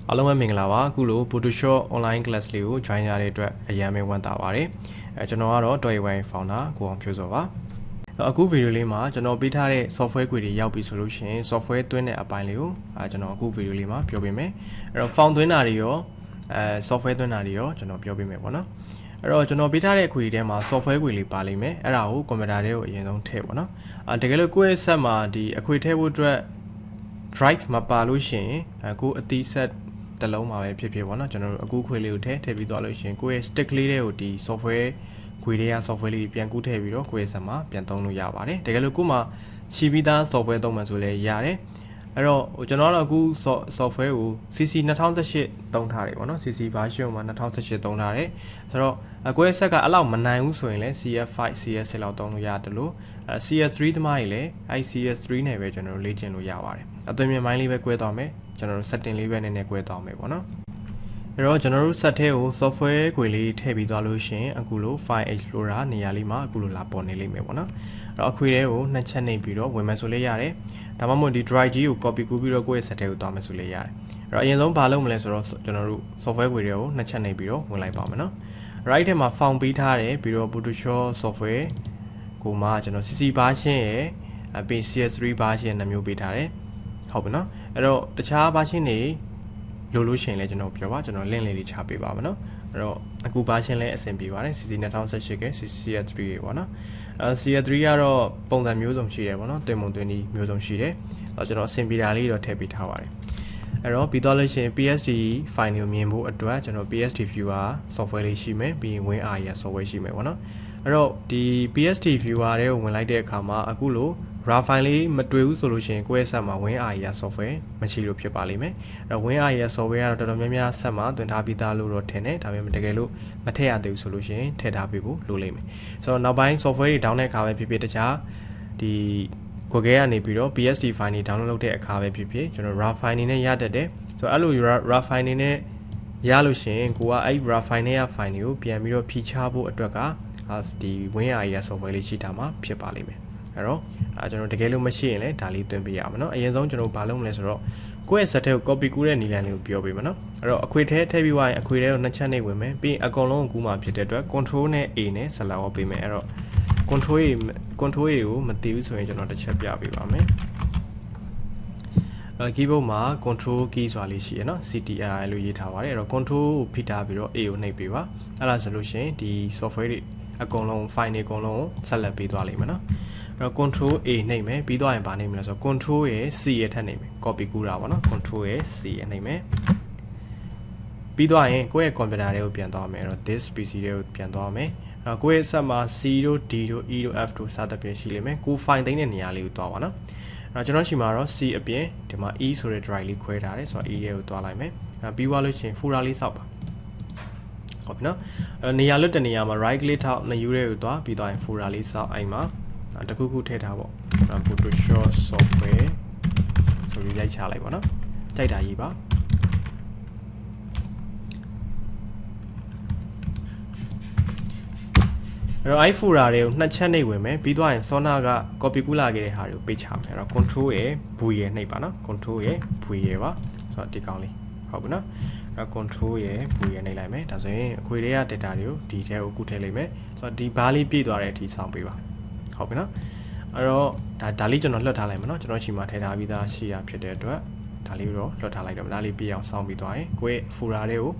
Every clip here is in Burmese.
အားလုံးပဲမင်္ဂလာပါအခုလို Photoshop online class လေးကို join ရတဲ့အတွက်အရင်ပဲဝမ်းသာပါတယ်ကျွန်တော်ကတော့ .ai founder ကိုအောင်ဖြိုးစောပါအခု video လေးမှာကျွန်တော်ပေးထားတဲ့ software ခွေတွေရောက်ပြီဆိုလို့ရှိရင် software သွင်းတဲ့အပိုင်းလေးကိုကျွန်တော်အခု video လေးမှာပြောပေးမယ်အဲ့တော့ font သွင်းတာတွေရောsoftware သွင်းတာတွေရောကျွန်တော်ပြောပေးမယ်ပေါ့နော်အဲ့တော့ကျွန်တော်ပေးထားတဲ့ခွေထဲမှာ software ခွေလေးပါလိမ့်မယ်အဲ့ဒါကို computer ထဲကိုအရင်ဆုံးထည့်ပေါ့နော်တကယ်လို့ကိုယ့်ရဲ့ set မှာဒီအခွေထည့်ဖို့အတွက် drive မပါလို့ရှိရင်ကိုအတီး setတလုံးမှာပဲဖြစ်ဖြစ်ပေါ့နော်ကျွန်တော်တို့အခုခွေလေးကိုထည့်ပြီးသွားလို့ရှိရင်ကိုယ့်ရဲ့ stick လေးတွေကိုဒီ software ခွေတွေက software လေးပြန်ကူးထည့်ပြီးတော့ကိုယ့်ရဲ့ set မှာပြန်သုံးလို့ရပါတယ်တကယ်လို့ကို့မှာရှိပြီးသား software သုံးမှဆိုလည်းရတယ်အဲ့တော့ကျွန်တော်တို့အခု software ကို CC 2018သုံးထားတယ်ပေါ့နော် CC version မှာ2018သုံးထားတယ်ဆိုတော့ကိုယ့်ရဲ့ set ကအဲ့လောက်မနိုင်ဘူးဆိုရင်လည်း CF5 CS6 လောက်သုံးလို့ရတယ်လို့CS3 သမားတွေလည်း CS3 နဲ့ပဲကျွန်တော်တို့လေ့ကျင့်လို့ရပါတယ်အသွင်မြင်မိုင်းလေးပဲ꿰သွားမယ်ကျွန်တော်တို့ setting လေးပဲနည်းနည်း꿰သွားမယ်ပေါ့နော်အဲ့တော့ကျွန်တော်တို့ set ထဲကို software ခွေလေးထည့်ပြီးသွားလို့ရှိရင်အခုလို file explorer နေရာလေးမှာအခုလိုလာပေါ်နေလိမ့်မယ်ပေါ့နော်အဲ့တော့အခွေထဲကိုနှစ်ချက်နှိပ်ပြီးတော့ဝင်မယ်ဆိုလည်းရတယ်ဒါမှမဟုတ်ဒီ drive ကြီးကို copy ကူးပြီးတော့ကိုယ့်ရဲ့ set ထဲကိုသွားမယ်ဆိုလည်းရတယ်အဲ့တော့အရင်ဆုံးဘာလုပ်မလဲဆိုတော့ကျွန်တော်တို့ software ခွေတွေကိုနှစ်ချက်နှိပ်ပြီးတော့ဝင်လိုက်ပါမယ်နော် right ထဲမှာ font ပေးထားတယ်ပြီးတော့ Photoshop software ကိုမှကျွန်တော် CC version ရဲ့ CS3 version နှမျိုးပေးထားတယ်ဟုတ်ပြီနော်အဲ့တော့တခြား version တွေလိုလို့ရှိရင်လည်းကျွန်တော်ပြောပါကျွန်တော် link လေးချပေးပါမယ်နော်အဲ့တော့အခု version လည်းအဆင်ပြေပါတယ် CC 2018က CS3 ရေပေါ့နော်CS3 ကတော့ပုံစံမျိုးစုံရှိတယ်ပေါ့နော်တွင်ပုံတွင်ဒီမျိုးစုံရှိတယ်အဲ့တော့ကျွန်တော်အဆင်ပြေတာလေးတော့ထည့်ပေးထားပါတယ်အဲ့တော့ပြီးတော့လို့ရှိရင် PSD file ကိုမြင်ဖို့အတွက်ကျွန်တော် PSD viewer software လေးရှိမယ်ပြီးရင် WinRAR software ရှိမယ်ပေါ့နော်အဲ့တော့ဒီ PSD viewer တွေကိုဝင်လိုက်တဲ့အခါမှာအခုလို raw file လေးမတွေ့ဘူးဆိုလို့ရှိရင်ကိုယ့်ရဲ့ set မှာ WinRAR software မရှိလို့ဖြစ်ပါလိမ့်မယ်အဲ့တော့ WinRAR software ကတော့တော်တော်များများ set မှာတွင်ထားပြီးသားလို့တော့ထင်တယ်ဒါပေမဲ့တကယ်လို့မထည့်ရသေးဘူးဆိုလို့ရှိရင်ထည့်ထားပေးဖို့လိုလိမ့်မယ်ဆိုတော့နောက်ပိုင်း software တွေ down တဲ့အခါပဲဖြစ်ဖြစ်တခြားဒီကိုယ်ကနေပြီးတော့ PSD file တွေ download လုပ်တဲ့အခါပဲဖြစ်ဖြစ်ကျွန်တော် raw file နေနဲ့ရတတ်တယ်ဆိုတော့အဲ့လို raw file နေနဲ့ရလို့ရှိရင်ကိုကအဲ့ raw file နဲ့ရ file တွေကိုပြန်ပြီးတော့ဖြည့်ချဖို့အတွက်ကဒီ WinRAR software လေးရှိတာမှာဖြစ်ပါလိမ့်မယ်အဲ့တော့ကျွန်တော်တကယ်လို့မရှိရင်လည်းဒါလေးသွင်းပေးရမှာเนาะအရင်ဆုံးကျွန်တော်ဘာလုပ်မလဲဆိုတော့ကိုယ့်ရဲ့ set ထဲကို copy ကူးတဲ့နည်းလမ်းလေးကိုပြောပေးမှာเนาะအဲ့တော့အခွေထဲထည့်ပြီးသွားရင်အခွေထဲကိုနှစ်ချက်နှိပ်ဝင်မယ်ပြီးရင်အကုန်လုံးကိုကူးမှာဖြစ်တဲ့အတွက် control နဲ့ A နဲ့ select အောင်ပေးမယ်အဲ့တော့ control ကိုမသိဘူးဆိုရင်ကျွန်တော်တစ်ချက်ပြပေးပါမယ်keyboard မှာ control key ဆိုတာလေးရှိရเนาะ CTR လို့ရေးထားပါတယ်အဲ့တော့ control ကိုဖိထားပြီးတော့ A ကိုနှိပ်ပေးပါအဲ့ဒါဆိုလို့ရှိရင်ဒီ software တွေအကုန်လုံး file တွေအကုန်လုံးကိုဆက်လက်ပေးသွားလိမ့်မယ်เนาะအဲ့တော့ control A နှိပ်မယ်ပြီးတော့ရင်ဗာနှိပ်မလဲဆိုတော့ control ရဲ့ C ရဲ့ထပ်နှိပ်မယ် copy ကူးတာပေါ့နော် control ရဲ့ C ရဲ့နှိပ်မယ်ပြီးတော့ရင်ကိုယ့်ရဲ့ computer တွေကိုပြန်သွားမယ်အဲ့တော့ this PC တွေကိုပြန်သွားမယ်အဲ့တော့ကိုယ့်ရဲ့ set မှာ C တို့ D တို့ E တို့ F တို့စသဖြင့်ရှိလိမ့်မယ်ကို file သိမ်းတဲ့နေရာလေးကိုသွားပါနော်အဲ့တော့ကျွန်တော်ရှိမှာတော့ C အပြင်ဒီမှာ E ဆိုတဲ့ drive လေးခွဲထားတယ်ဆိုတော့ E ရဲ့ကိုသွားလိုက်မယ်အဲ့ပြီးသွားလို့ရှိရင် folder လေးစောက်ပါဟုတ်ပြီနော်အဲ့နေရာလွတ်တဲ့နေရာမှာ right click ထောက်နှစ်ယူတဲ့ကိုသွားပြီးတော့ရင် folder လေးစောက်အဲ့မှာတခုခုထည့်ထားပေါ့ Photoshop software ဆိုပြီးရိုက်ချလိုက်ပါနော်ကြိုက်တာရေးပါအဲ့တော့ i folder တွေကိုနှစ်ချက်နှိပ်ဝင်မယ်ပြီးတော့ရင် Sona က copy ကူးလာခဲ့တဲ့ဟာတွေကိုပေးချမယ်အဲ့တော့ control ရဲ့ V ရဲ့နှိပ်ပါနော် control ရဲ့ V ရဲ့ပါဆိုတော့ဒီကောင်လေးဟုတ်ပြီနော်အဲ့ control ရဲ့ V ရဲ့နှိပ်လိုက်မယ်ဒါဆိုရင်အခွေတွေက data တွေကိုဒီထဲကိုကူးထည့်လိုက်မယ်ဆိုတော့ဒီဘားလေးပြည့်သွားတဲ့အထိစောင့်ပေးပါဟုတ်ပြီနော်အဲ့တော့ဒါလေးကျွန်တော်လွှတ်ထားလိုက်မယ်နော်ကျွန်တော်ချိန်မှာထည့်ထားပြီးသားရှိတာဖြစ်တဲ့အတွက်ဒါလေးတော့လွှတ်ထားလိုက်တော့ဒါလေးပြည့်အောင်စောင့်ပြီးသွားရင်ကိုယ့်ရဲ့ folder တွေကို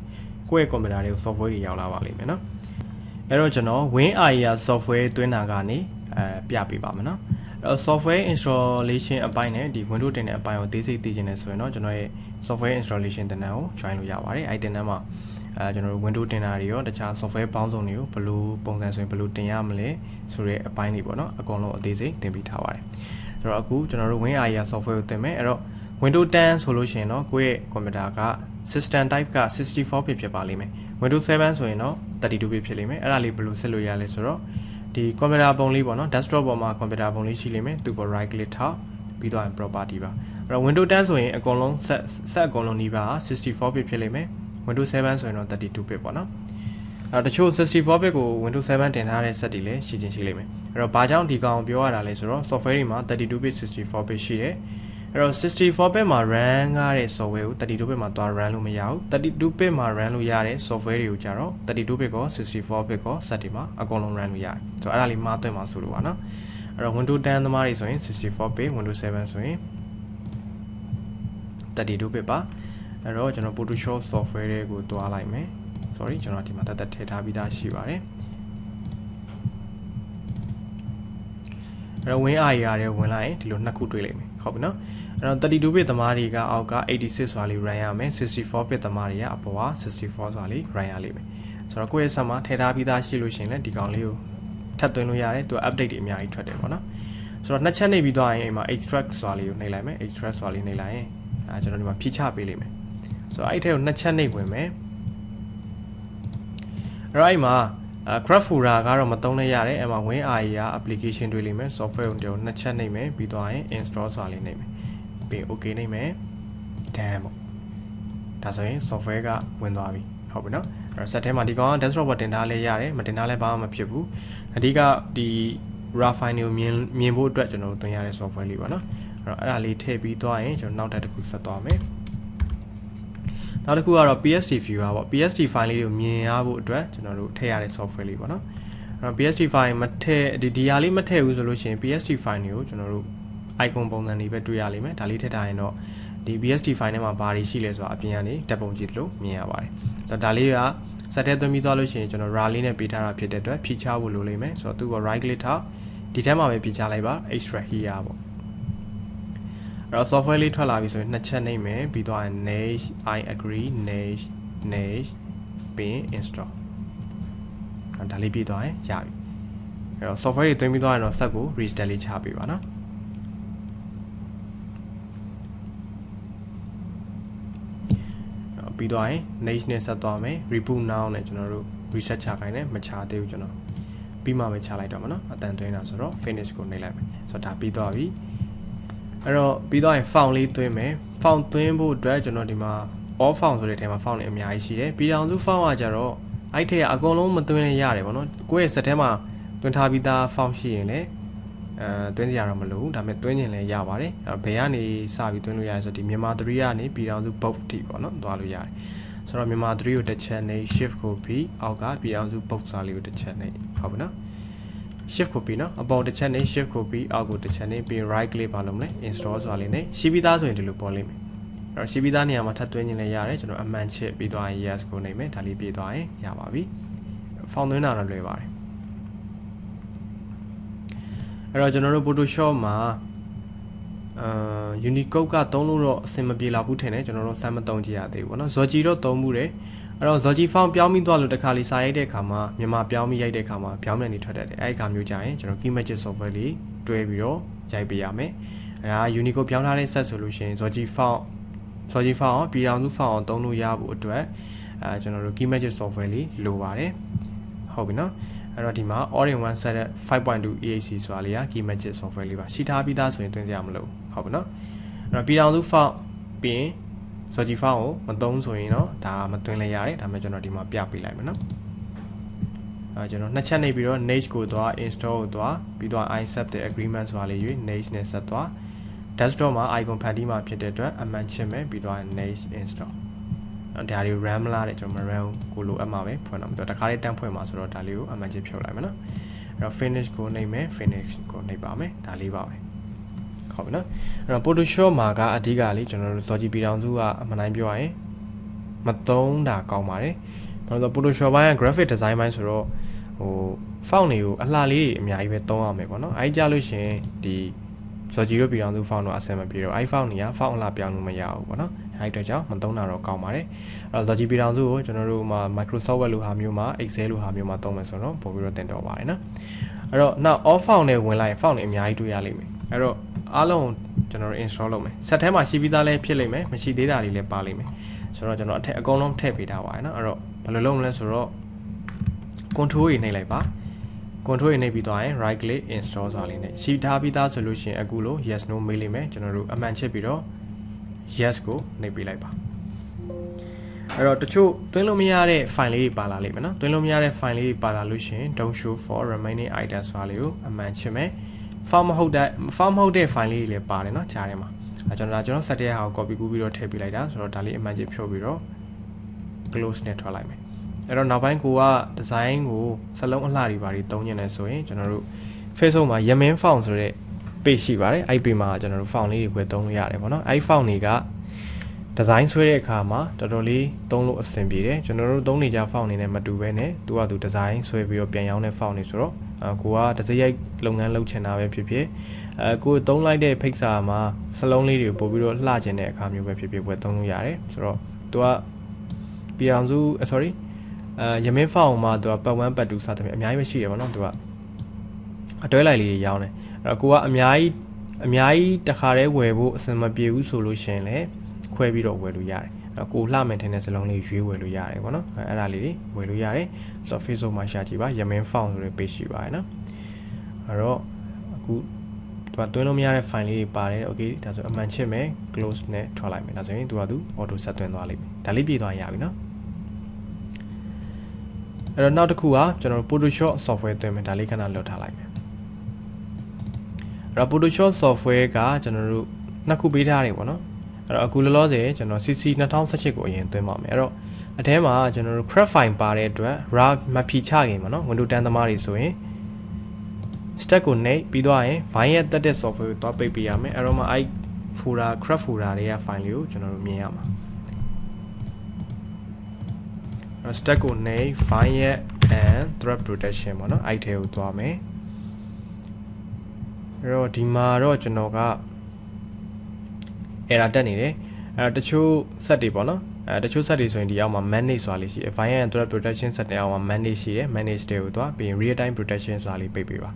ကိုယ့်ရဲ့ computer တွေကို software တွေရောက်လာပါလိမ့်မယ်နော်အဲ့တော့ကျွန်တော် WinRAR software သွင်းတာကနေပြပေးပါမယ်နော်အဲ့တော့ software installation အပိုင်းနဲ့ဒီ Windows တင်တဲ့အပိုင်းကိုသိစိတ်သိချင်တယ်ဆိုရင်တော့ကျွန်တော်ရဲ့ software installation တင်တဲ့ကို join လို့ရပါတယ်အဲ့တင်တဲ့မှာကျွန်တော်တို့ Windows တင်တာတွေရောတခြား software ပေါင်းစုံတွေကိုဘယ်လိုပုံစံဆိုရင်ဘယ်လိုတင်ရမလဲဆိုတဲ့အပိုင်းတွေပေါ့နော်အကုန်လုံးအသေးစိတ်တင်ပြထားပါတယ်ဆိုတော့အခုကျွန်တော်တို့ WinRAR software ကိုတင်မယ်အဲ့တော့ Windows 10ဆိုလို့ရှိရင်တော့ကိုယ့်ရဲ့ computer က system type က64 bit ဖြစ်ပါလိမ့်မယ် Windows 7ဆိုရင်တော့32 bit ဖြစ်လိမ့်မယ်အဲ့ဒါလေးဘယ်လိုဆက်လို့ရလဲဆိုတော့ဒီ computer ပုံလေးပေါ့နော် desktop ပေါ်မှာ computer ပုံလေးရှိလိမ့်မယ်သူ့ပေါ် right click ထောက်ပြီးတော့ property ပါအဲ့တော့ Windows 10ဆိုရင်အကုန်လုံး set အကုန်လုံးနှီးပါ64 bit ဖြစ်လိမ့်မယ် Windows 7ဆိုရင်တော့32 bit ပေါ့နော်အဲ့တော့တချို့64 bit ကို Windows 7 တင်ထားတဲ့ set တွေလည်းရှိလိမ့်မယ်အဲ့တော့ဘာကြောင့်ဒီကောင်ပြောရတာလဲဆိုတော့ software တွေမှာ32 bit 64 bit ရှိတယ် 64 bit မှာ run ရတဲ့ software ကို32 bit မှာသွား run လို့မရဘူး32 bit မှာ run လို့ရတဲ့ software တွေကိုကြတော့32 bit ကော64 bit ကော set တွေမှာအကုန်လုံး run လို့ရတယ်ဆိုတော့အဲ့ဒါလေးမှားသွင်းမှာဆိုလို့ပါနော်အဲ့တော့ Windows 10 သမားတွေဆိုရင်64 bit Windows 7 ဆိုရင်32 bit ပါအဲ့တော့ကျွန်တော် Photoshop software တွေကိုတွားလိုက်မယ် sorry ကျွန်တော်ဒီမှာတက်ထည့်ထားပြီးသားရှိပါတယ်အဲ့တော့ win area တွေဝင်လိုက်ရင်ဒီလိုနှစ်ခုတွေ့လိမ့်မယ်ဟုတ်ပြီနော်အဲ့တော့32 bit သမားတွေကအောက်က86ဆိုတာလေး run ရမယ်64 bit သမားတွေကအပေါ်က64ဆိုတာလေး run ရလိမ့်မယ်ဆိုတော့ကိုယ့်ရဲ့ဆက်မှာထည့်ထားပြီးသားရှိလို့ရှိရင်လည်းဒီကောင်လေးကိုထပ်သွင်းလို့ရတယ်သူ update တွေအများကြီးထွက်တယ်ပေါ့နော်ဆိုတော့နှစ်ချက်နှိပ်ပြီးသွားရင်အိမ်မှာ extract ဆိုတာလေးကိုနှိပ်လိုက်မယ် extract ဆိုတာလေးနှိပ်လိုက်ရင်ကျွန်တော်ဒီမှာဖြည့်ချပေးလိမ့်မယ်ဆိုတော့အဲ့ထဲကိုနှစ်ချက်နှိပ်ဝင်မယ်အဲ့တော့အဲ့မှာcraft folder ကတော့မသုံးလဲရတယ်အဲ့မှာ win area application တွေ့လိမ့်မယ် software ကိုနှစ်ချက်နှိပ်မယ်ပြီးသွားရင် install ဆိုတာလေးနှိပ်မယ်ပြီး okay နှိပ်မယ် done ပေါ့ဒါဆိုရင် software ကဝင်သွားပြီဟုတ်ပြီနော်အဲ့တော့ set ထဲမှာဒီကောင်က desktop ပေါ်တင်ထားလဲရတယ်မတင်ထားလဲဘာမှမဖြစ်ဘူးအဓိကဒီ raw file ကိုမြင်ဖို့အတွက်ကျွန်တော်တို့သွင်းရတဲ့ software လေးပါနော်အဲ့ဒါလေးထည့်ပြီးသွားရင်ကျွန်တော်နောက်တစ်ခုဆက်သွားမယ်နောက်တစ်ခုကတော့ PSD viewer ပေါ့ PSD file လေးကိုမြင်ရဖို့အတွက်ကျွန်တော်တို့ထည့်ရတဲ့ software လေးပေါ့နော်အဲ့တော့ PSD file မထည့်ဒီဟာလေးမထည့်ဘူးဆိုလို့ရှိရင် PSD file တွေကိုကျွန်တော်တို့ icon ပုံစံတွေပဲတွေ့ရလိမ့်မယ်ဒါလေးထည့်ထားရင်တော့ဒီ PSD file ထဲမှာဘာတွေရှိလဲဆိုတာအပြင်ကနေတက်ပုံကြည့်သလိုမြင်ရပါတယ်ဆိုတော့ဒါလေးကစက်ထဲသွင်းပြီးသွားလို့ရှိရင်ကျွန်တော် raw လေးနဲ့ပေးထားတာဖြစ်တဲ့အတွက်ဖြည့်ချဖို့လိုလိမ့်မယ်ဆိုတော့သူက right click ထားဒီထဲမှာပဲဖြည့်ချလိုက်ပါ extract here ပေါ့အဲ့တော့ software လေးထွက်လာပြီဆိုရင်နှစ်ချက်နှိပ်မယ်ပြီးသွားရင် next I agree next ပြီး install ဒါလေးပြီးသွားရင်ရပြီအဲ့တော့ software တွေသွင်းပြီးသွားရင်တော့စက်ကို restart လေးချပေးပါနော်ပြီးသွားရင် next နဲ့ဆက်သွားမယ် reboot now နဲ့ကျွန်တော်တို့ reset ချခိုင်းတယ်မချသေးဘူးကျွန်တော်ပြီးမှပဲချလိုက်တော့မှာနော်အတန်သွင်းတာဆိုတော့ finish ကိုနှိပ်လိုက်မယ်ဆိုတော့ဒါပြီးသွားပြီအဲ့တော့ပြီးတော့ font လေးသွင်းမယ် font သွင်းဖို့အတွက်ကျွန်တော်ဒီမှာ all font ဆိုတဲ့ထဲမှာ font တွေအများကြီးရှိတယ်ပြည်ထောင်စု font ကကြတော့အဲ့ထဲကအကုန်လုံးမသွင်းလည်းရတယ်ပေါ့နော်ကိုယ့်ရဲ့ set ထဲမှာသွင်းထားပြီးသား font ရှိရင်လည်းသွင်းစရာတော့မလိုဘူးဒါပေမဲ့သွင်းရင်လည်းရပါတယ်အဲ့ဘယ်ကနေစပြီးသွင်းလို့ရလဲဆိုတော့ဒီမြန်မာ3ကနေပြည်ထောင်စု both ထိပေါ့နော်သွားလို့ရတယ်ဆိုတော့မြန်မာ3ကိုတစ်ချက်နဲ့ shift copy အောက်ကပြည်ထောင်စု both စာလေးကိုတစ်ချက်နဲ့ဟုတ်ပြီနော် shift copy နော်အပေါ်တစ်ချက်နဲ့ shift copy အောက်ကိုတစ်ချက်နဲ့ပြီး right click ပါလို့မလဲ install ဆိုတာလေးနဲ့ရှိပြီးသားဆိုရင်ဒီလိုပေါ်လိမ့်မယ်အဲ့တော့ရှိပြီးသားနေရာမှာထပ်သွင်းရင်လည်းရတယ်ကျွန်တော်အမှန်ချစ်ပြီးသွားရင် yes ကိုနှိပ်မယ်ဒါလေးပြေးသွားရင်ရပါပြီ font သွင်းတာတော့လွယ်ပါတယ်အဲ့တော့ကျွန်တော်တို့ Photoshop မှာUnicode ကသုံးလို့တော့အဆင်မပြေလောက်ဘူးထင်တယ်ကျွန်တော်တို့စမ်းမသုံးကြရသေးဘူးပေါ့နော် Zoji တော့သုံးမှုတယ်အဲ့တော့ Zoji font ပြောင်းပြီးသွားလို့တစ်ခါလေးစာရိုက်တဲ့အခါမှာမြန်မာပြောင်းပြီးရိုက်တဲ့အခါမှာပြောင်းပြန်နေထွက်တတ်တယ်အဲ့ဒီအခါမျိုးကြရင်ကျွန်တော် Key Magic software လေးတွဲပြီးတော့ရိုက်ပေးရမယ်အဲ့ဒါ Unicode ပြောင်းထားတဲ့ set ဆိုလို့ရှိရင် Zoji font ပြည်ထောင်စု font အောင်သုံးလို့ရဖို့အတွက်ကျွန်တော်တို့ Key Magic software လေးလိုပါတယ်ဟုတ်ပြီနော်အဲ့တော့ဒီမှာ all-in-one set 5.2 EHC ဆိုတာလေးက Key Magic software လေးပါရှိထားပြီးသားဆိုရင်သွင်းစရာမလိုဟုတ်ပြီနော်အဲ့တော့ပြည်ထောင်စု font ပြီးရင် Zoji font ကိုမသုံးဆိုရင်တော့ဒါမသွင်းလဲရတယ်ဒါပေမဲ့ကျွန်တော်ဒီမှာပြပေးလိုက်မယ်နော်ကျွန်တော်နှစ်ချက်နှိပ်ပြီးတော့ next ကိုသွား install ကိုသွားပြီးတော့ I accept the agreement ဆိုတာလေးရွေး next နဲ့ဆက်သွား desktop မှာ icon ဖန်တီးမှာဖြစ်တဲ့အတွက်အမှန်ချစ်မယ်ပြီးတော့ next install ဒါလေး RAM မလားတဲ့ကျွန်တော် RAM ကိုလိုအပ်မှာပဲဖွင့်တော့တခါလေးတန်းဖွင့်မှာဆိုတော့ဒါလေးကိုအမှန်ချစ်ဖြုတ်လိုက်မယ်နော်အဲ့တော့ finish ကိုနှိပ်မယ် finish ကိုနှိပ်ပါမယ်ဒါလေးပါပဲဟုတ်ပြီနော်အဲ့တော့ Photoshop မှာကအဓိကလေးကျွန်တော်တို့ Zoji ပြည်ထောင်စုကအမှန်တိုင်းပြောရရင်မသုံးတာကောင်းပါတယ်ဘာလို့လဲ Photoshop ဘိုင်းက graphic design ဘိုင်းဆိုတော့font တွေကိုအလှလေးတွေအများကြီးပဲသုံးရမယ်ပေါ့နော်အဲ့ကြလို့ရှင်ဒီ Zoji တို့ပြည်ထောင်စု font တော့အဆင်မပြေတော့အဲ့ font တွေက font အလှပြောင်းလို့မရဘူးပေါ့နော်အဲ့အတွက်ကြောင့်မသုံးတာတော့ကောင်းပါတယ်အဲ့တော့ Zoji ပြည်ထောင်စုကိုကျွန်တော်တို့မှာ Microsoft Word လိုဟာမျိုးမှာ Excel လိုဟာမျိုးမှာသုံးမယ်ဆိုတော့ပို့ပြီးတော့တင်တော့ပါတယ်နော်အဲ့တော့နောက် off font နဲ့ဝင်လိုက် font တွေအများကြီးတွေ့ရလိမ့်မယ်အဲ့တော့အားလုံးကျွန်တော်တို့ install လုပ်မယ် set ထဲမှာရှိပြီးသားလည်းဖြစ်လိမ့်မယ်မရှိသေးတာတွေလည်းပါလိမ့်မယ်ဆိုတော့ကျွန်တော်အကုန်လုံးထည့်ပေးထားပါတယ်နော်အဲ့တော့ဘယ်လိုလုပ်မလဲဆိုတော့ control တွေနှိပ်လိုက်ပါ control တွေနှိပ်ပြီးသွားရင် right click install ဆိုတာလေးနဲ့ရှိထားပြီးသားဆိုလို့ရှိရင်အခုလို့ yes no မေးလိမ့်မယ်ကျွန်တော်တို့အမှန်ချစ်ပြီးတော့ yes ကိုနှိပ်ပေးလိုက်ပါအဲ့တော့တချို့သွင်းလို့မရတဲ့ file လေးတွေပါလာလိမ့်မယ်နော်သွင်းလို့မရတဲ့ file လေးတွေပါလာလို့ရှိရင် don't show for remaining items ဆိုတာလေးကိုအမှန်ချစ်မယ်file မဟုတ်တဲ့ file လေးတွေလည်းပါတယ်နော်ကြားထဲမှာ ကျွန်တော်ဆက်တဲ့ဟာကို copy ကူးပြီးတော့ထည့်ပေးလိုက်တာဆိုတော့ဒါလေးအမှန်ကြီးဖြုတ်ပြီးတော့ close နဲ့ထွက်လိုက်မယ်အဲ့တော့နောက်ပိုင်းကိုက design ကိုစလုံးအလှတွေပါတွေသုံးနေတယ်ဆိုရင်ကျွန်တော်တို့ Facebook မှာ Yamin font ဆိုတဲ့ page ရှိပါတယ်အဲ့ page မှာကျွန်တော်တို့ font လေးတွေသုံးလို့ရတယ်ပေါ့နော်အဲ့ font တွေက design ဆွဲတဲ့အခါမှာတော်တော်လေးသုံးလို့အဆင်ပြေတယ်ကျွန်တော်တို့သုံးနေကြ font နေနဲ့မတူဘဲနဲ့သူကသူ design ဆွဲပြီးတော့ပြန်ရောင်းတဲ့ font တွေဆိုတော့ကိုကတစ်စက်ရိုက်လုပ်ငန်းလုပ်ချင်တာပဲဖြစ်ဖြစ်ကိုသုံးလိုက်တဲ့ pixel မှာစလုံးလေးတွေကိုပို့ပြီးတော့လှချင်တဲ့အခါမျိုးပဲဖြစ်ဖြစ်သုံးလို့ရတယ်ဆိုတော့သူကပြည်အောင်စု sorry Yamin font မှာသူကပတ်1ပတ်2စသဖြင့်အများကြီးပဲရှိတယ်ပေါ့နော်သူကအတွဲလိုက်လေးတွေရောင်းတယ်အဲ့တော့ကိုကအများကြီးတစ်ခါတည်းဝယ်ဖို့အဆင်မပြေဘူးဆိုလို့ရှိရင်လည်းခွဲပြီးတော့ဝယ်လို့ရတယ်အဲ့ကိုလှမယ်ထင်တဲ့စလုံးလေးရွေးဝယ်လို့ရတယ်ပေါ့နော်အဲ့ဒါလေးတွေဝယ်လို့ရတယ်ဆိုတော့ Facebook မှာရှာကြည့်ပါ Yamin font ဆိုတဲ့ page ရှိပါတယ်နော်အဲ့တော့အခုသူကတွင်းလို့မရတဲ့ file လေးတွေပါတယ် okay ဒါဆိုအမှန်ချစ်မယ် close နဲ့ထွက်လိုက်မယ်ဒါဆိုရင်သူကသူ auto ဆက်သွင်းသွားလိမ့်မယ်ဒါလေးပြည့်သွားရပြီနော်အဲ့တော့နောက်တစ်ခုကကျွန်တော်တို့ Photoshop software သွင်းမယ်ဒါလေးခဏလွတ်ထားလိုက်မယ်အဲ့တော့ Photoshop software ကကျွန်တော်တို့နှစ်ခုပေးထားတယ်ပေါ့နော်အဲ့တော့အခုလောလောဆယ်ကျွန်တော် CC 2018ကိုအရင်သွင်းပါမယ်အဲ့တော့အထဲမှာကျွန်တော်တို့ crop file ပါတဲ့အတွက် RAW မဖြီချခင်ပေါ့နော် Windows 10 သမားတွေဆိုရင် stack ကိုနှိပ်ပြီးတော့ရင် Vine ရဲ့တက်တဲ့ software ကိုသွားပိတ်ပေးရမယ်အဲ့တော့မှအဲ့ folder crop folder တွေက file လေးကိုကျွန်တော်တို့မြင်ရမှာstack ကိုနှိပ် Vine ရဲ့ and thread protection ပေါ့နော်အဲ့ထဲကိုသွားမယ်အဲ့တော့ဒီမှာတော့ကျွန်တော်က error တက်နေတယ်အဲ့တော့တချို့ set တွေပေါ့နော်တချို့ set တွေဆိုရင်ဒီအောက်မှာ manage ဆိုတာလေးရှိတယ် Vine and thread protection set တဲ့အောက်မှာ manage ရှိတယ် manage တွေကိုသွားပြီးရင် real time protection ဆိုတာလေးပိတ်ပေးပါ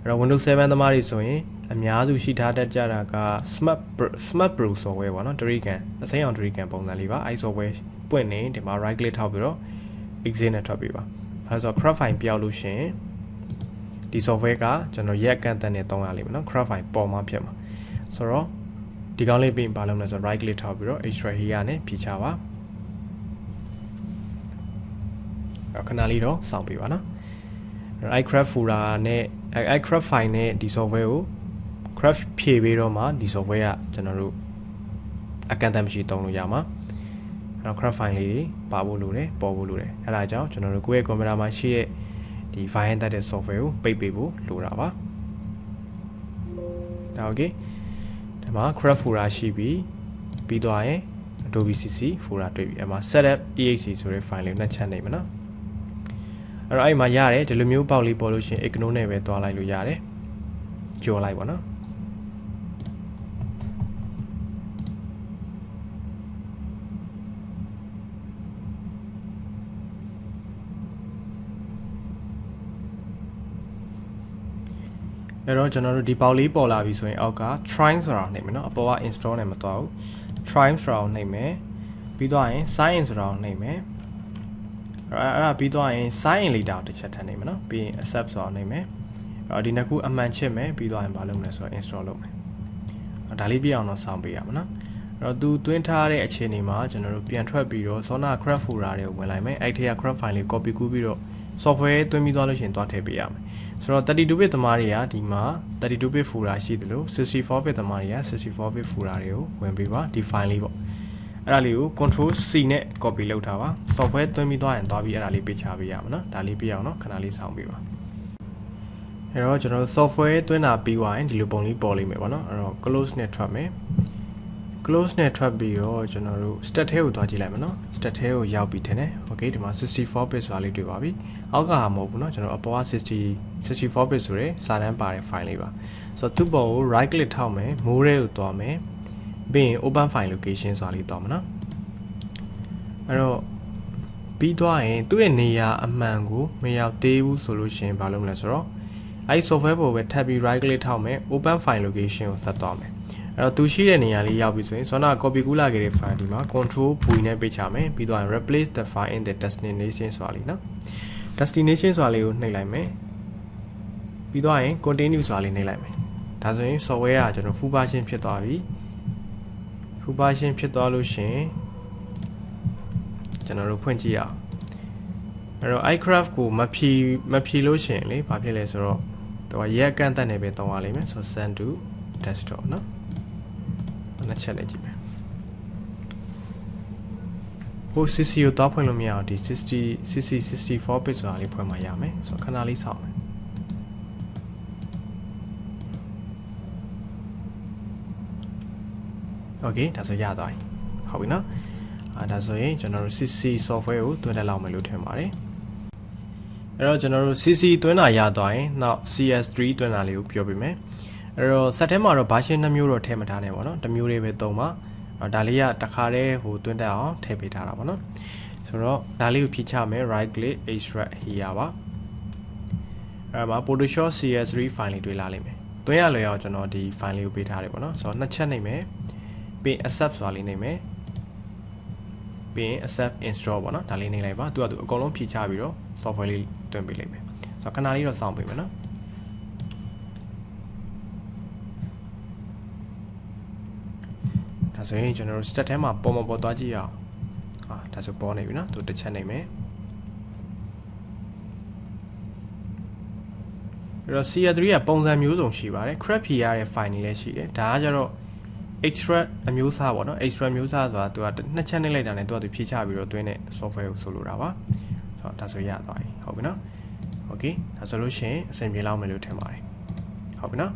အဲ့တော့ Windows 7 သမားတွေဆိုရင်အများစုရှိထားတတ်ကြတာက Smart Pro software ပေါ့နော် Dorican အစိမ်းအောင် Dorican ပုံစံလေးပါအဲ့ software ပွင့်နေဒီမှာ right click ထောက်ပြီးတော့ exit နဲ့ထွက်ပေးပါအဲဆို crop file ပြောက်လို့ရှင်ဒီ software ကကျွန်တော်ရက်အကန့်အသတ်နဲ့သုံးရလိမ့်မယ်နော် crop file ပေါ်မှာဖြစ်မှာဆိုတော့ဒီကောင်းလေးပြင်ပါလို့လဲဆိုတော့ right click ထောက်ပြီးတော့ extract here နဲ့ဖြီးချပါခဏလေးတော့စောင့်ပေးပါနော်အဲ့ crop folder နဲ့အဲ့ crop file နဲ့ဒီ software ကို crop ဖြည့်ပြီးတော့မှဒီ software ကကျွန်တော်တို့အကန့်အသတ်မရှိသုံးလို့ရမှာအဲ့တော့ crop file လေးပါဖို့လိုတယ်ပေါ်ဖို့လိုတယ်အဲ့ဒါကြောင့်ကျွန်တော်တို့ကိုယ့်ရဲ့ computer မှာရှိတဲ့ဒီ Vine တက်တဲ့ software ကိုပိတ်ပေးဖို့လိုတာပါဒါ okay ဒီမှာ crop folder ရှိပြီးသွားရင် Adobe CC folder တွေ့ပြီအဲ့မှာ setup exe ဆိုတဲ့ file လေးကိုနှိပ်ချက်နေမှာနော်အဲ့တော့အဲ့မှာရတယ်ဒီလိုမျိုးပေါက်လေးပေါ်လို့ရှိရင် ignore နဲ့ပဲတွားလိုက်လို့ရတယ်ကြော်လိုက်ပါနော်အဲ့တော့ကျွန်တော်တို့ဒီပေါက်လေးပေါ်လာပြီဆိုရင်အောက်က try ဆိုတာနှိပ်မယ်နော်အပေါ်က install နဲ့မသွားဘူး try ဆိုတာကိုနှိပ်မယ်ပြီးတော့ရင် sign in ဆိုတာကိုနှိပ်မယ်အဲ့ဒါပြီးတော့ရင် sign in later တစ်ချက်ထပ်နှိပ်မယ်နော်ပြီးရင် accept ဆိုတာကိုနှိပ်မယ်အဲ့တော့ဒီနှစ်ခုအမှန်ချစ်မယ်ပြီးတော့ရင်ဘာလုပ်မလဲဆိုတော့ install လုပ်မယ်ဒါလေးပြအောင်တော့စောင့်ပေးရမှာနော်အဲ့တော့သူတွင်းထားတဲ့အခြေအနေမှာကျွန်တော်တို့ပြန်ထွက်ပြီးတော့ Sona crop folder တွေကိုဝင်လိုက်မယ်အဲ့ထဲက crop file လေး copy ကူးပြီးတော့ software တွင်းပြီးသွားလို့ရှိရင်တွားထည့်ပေးရမယ်ဆိုတော့ 32bit သမားတွေကဒီမှာ 32bit folder ရှိသလို 64bit သမားတွေက 64bit folder တွေကိုဝင်ပေးပါဒီ file လေးပေါ့အဲ့ဒါလေးကို control C နဲ့ copy လုပ်ထားပါ software သွင်းပြီးသွားရင်သွားပြီးအဲ့ဒါလေးပေးချပေးရမှာနော်ဒါလေးပြအောင်နော်ခဏလေးစောင့်ပေးပါအဲ့တော့ကျွန်တော် software သွင်းတာပြီးသွားရင်ဒီလိုပုံလေးပေါ်လိမ့်မယ်ပေါ့နော်အဲ့တော့ close နဲ့ထွက်မယ် close နဲ့ထွက်ပြီးတော့ကျွန်တော်တို့ stat ထဲကိုသွားကြည့်လိုက်မယ်နော် stat ထဲကိုရောက်ပြီးထင်တယ် okay ဒီမှာ 64bit ဆိုတာလေးတွေ့ပါပြီအောက်ကဟာမဟုတ်ဘူးเนาะကျွန်တော်အပေါ်က 64bit ဆိုရဲစာတန်းပါတဲ့ file လေးပါဆိုတော့သူ့ပေါ်ကို right click ထောက်မယ် more ထဲကိုသွားမယ်ပြီးရင် open file location ဆိုတာလေးသွားမှာเนาะအဲ့တော့ပြီးသွားရင်သူ့ရဲ့နေရာအမှန်ကိုမရောက်သေးဘူးဆိုလို့ရှိရင်ဘာလုပ်မလဲဆိုတော့အဲ့ software ပေါ်ပဲထပ်ပြီး right click ထောက်မယ် open file location ကိုဆက်သွားမယ်အဲ့တော့သူရှိတဲ့နေရာလေးရောက်ပြီဆိုရင် Sona copy ကူးလာခဲ့တဲ့ file ဒီမှာ control V နဲ့ပိတ်ချမယ်ပြီးတော့ replace the file in the destination ဆိုတာလေးเนาะdestination ဆိုတာလေးကိုနှိပ်လိုက်မယ်ပြီးတော့ရင် continue ဆိုတာလေးနှိပ်လိုက်မယ်ဒါဆိုရင် software ကကျွန်တော် full version ဖြစ်သွားပြီ full version ဖြစ်သွားလို့ရှင်ကျွန်တော်တို့ဖွင့်ကြည့်အောင်အဲ့တော့ iCraft ကိုမဖြီလို့ရှင်လေဘာဖြစ်လဲဆိုတော့သူကရက်အကန့်အသတ်နဲ့ပဲတောင်းရလိမ့်မယ်ဆိုတော့ send to desktop เนาะ နှစ်ချက်လေးကြည့်မယ်ဟို CC ကိုတော့ဖွင့်လို့မရအောင်ဒီ64 bit ဆိုတာလေးဖွင့်မှရမယ်ဆိုတော့ခဏလေးစောင့်မယ်โอเคဒါဆိုရသွားပြီဟုတ်ပြီနော်ဒါဆိုရင်ကျွန်တော်တို့ CC software ကိုသွင်းတက်လောက်မယ်လို့ထင်ပါတယ်အဲ့တော့ကျွန်တော်တို့ CC သွင်းတာရသွားရင်နောက် CS3 သွင်းတာလေးကိုပြောပြမယ်အဲ့တော့ set ထဲမှာတော့ version 2မျိုးတော့ထည့်မထားနဲ့ပေါ့နော်တစ်မျိုးလေးပဲသုံးပါဒါလေးကတခါတည်းဟိုသွင်းတက်အောင်ထည့်ပေးထားတာပေါ့နော်ဆိုတော့ဒါလေးကိုဖြည့်ချမယ် right click extract here ပါအဲ့မှာ Photoshop CS3 file လေးတွေ့လာလိမ့်မယ်သွင်းရလွယ်အောင်ကျွန်တော်ဒီ file လေးကိုပေးထားတယ်ပေါ့နော်ဆိုတော့နှစ်ချက်နေမယ်ပြီး accept ဆိုတာလေးနေမယ်ပြီး accept install ပေါ့နော်ဒါလေးနေလိုက်ပါသူကသူအကုန်လုံးဖြည့်ချပြီးတော့ software လေးတွင်ပေးလိုက်မယ်ဆိုတော့ခဏလေးတော့စောင့်ပေးမယ်နော်ဒါဆိုရင်ကျွန်တော်တို့ step ထဲမှာပေါ်သွားကြည့်ရအောင်ဒါဆိုပေါ်နေပြီနော်သူတစ်ချက်နေမယ်အဲ့တော့ CS3 ကပုံစံမျိုးစုံရှိပါတယ် crap ဖြည့်ရတဲ့ file တွေလည်းရှိတယ်ဒါကကြတော့ extra အမျိုးအစားပေါ့နော် extra မျိုးအစားဆိုတာသူကနှစ်ချက်နှိပ်လိုက်တာနဲ့သူကသူဖြည့်ချပြီးတော့တွင်းတဲ့ software ကိုဆိုလိုတာပါဆိုတော့ဒါဆိုရသွားပြီဟုတ်ပြီနော် okay ဒါဆိုလို့ရှိရင်အဆင်ပြေလောက်မယ်လို့ထင်ပါတယ်ဟုတ်ပြီနော်